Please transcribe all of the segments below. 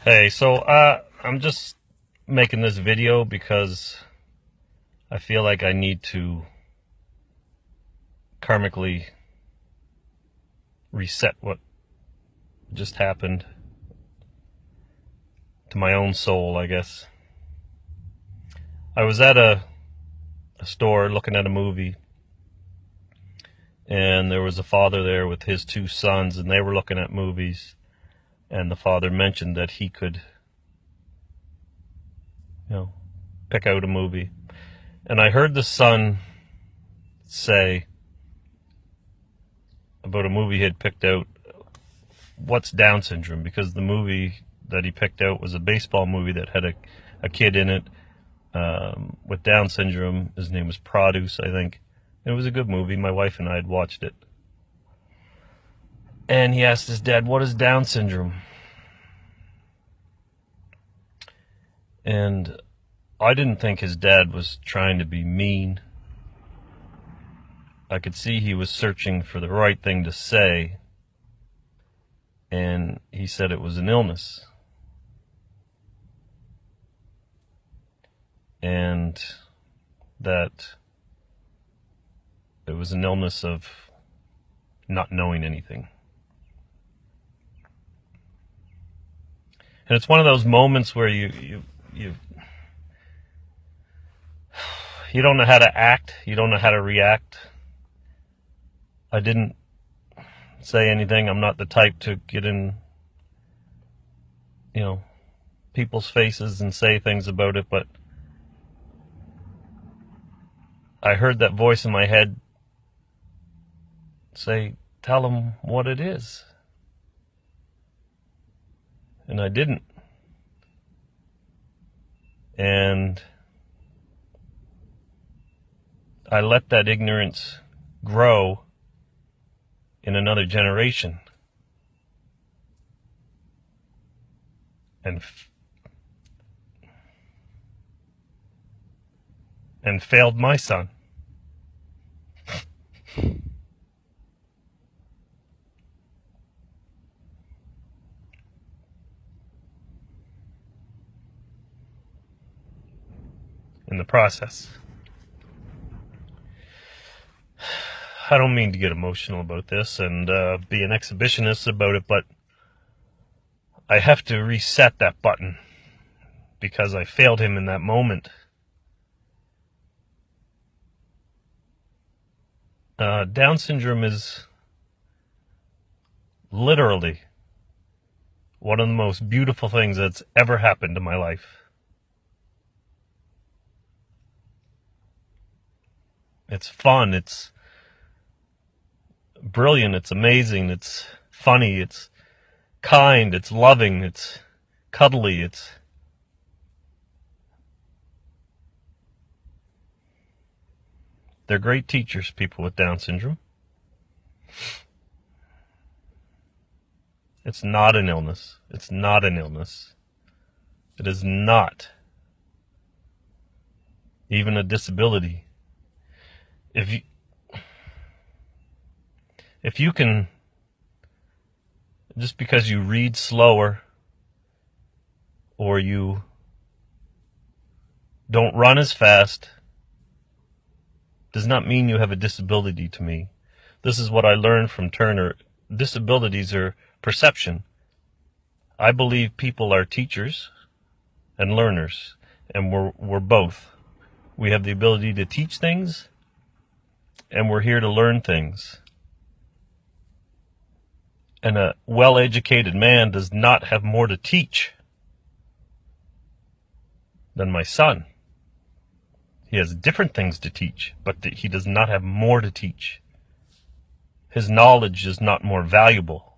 Hey, so I'm just making this video because I feel like I need to karmically reset what just happened to my own soul, I guess. I was at a store looking at a movie, and there was a father there with his two sons, and they were looking at movies, and the father mentioned that he could, pick out a movie. And I heard the son say about a movie he had picked out, what's Down syndrome? Because the movie that he picked out was a baseball movie that had a kid in it with Down syndrome. His name was Produce, I think. It was a good movie. My wife and I had watched it. And he asked his dad, what is Down syndrome? And I didn't think his dad was trying to be mean. I could see he was searching for the right thing to say. And he said it was an illness. And that it was an illness of not knowing anything. And it's one of those moments where you don't know how to act, you don't know how to react. I didn't say anything. I'm not the type to get in, people's faces and say things about it, but I heard that voice in my head say, tell them what it is. And I didn't. And I let that ignorance grow in another generation. And failed my son. In the process. I don't mean to get emotional about this and be an exhibitionist about it, but I have to reset that button because I failed him in that moment. Down syndrome is literally one of the most beautiful things that's ever happened to my life. It's fun, it's brilliant, it's amazing, it's funny, it's kind, it's loving, it's cuddly, they're great teachers, people with Down syndrome. It's not an illness. It's not an illness. It is not even a disability. If you can, just because you read slower or you don't run as fast does not mean you have a disability to me. This is what I learned from Turner. Disabilities are perception. I believe people are teachers and learners, and we're both. We have the ability to teach things, and we're here to learn things. And a well-educated man does not have more to teach than my son. He has different things to teach, but he does not have more to teach. His knowledge is not more valuable.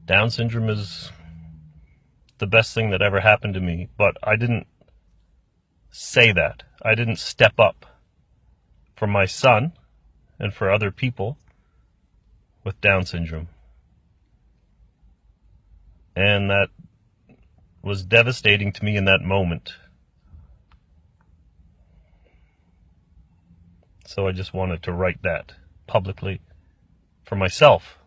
Down syndrome is the best thing that ever happened to me, but I didn't say that. I didn't step up for my son and for other people with Down syndrome. And that was devastating to me in that moment. So I just wanted to write that publicly for myself.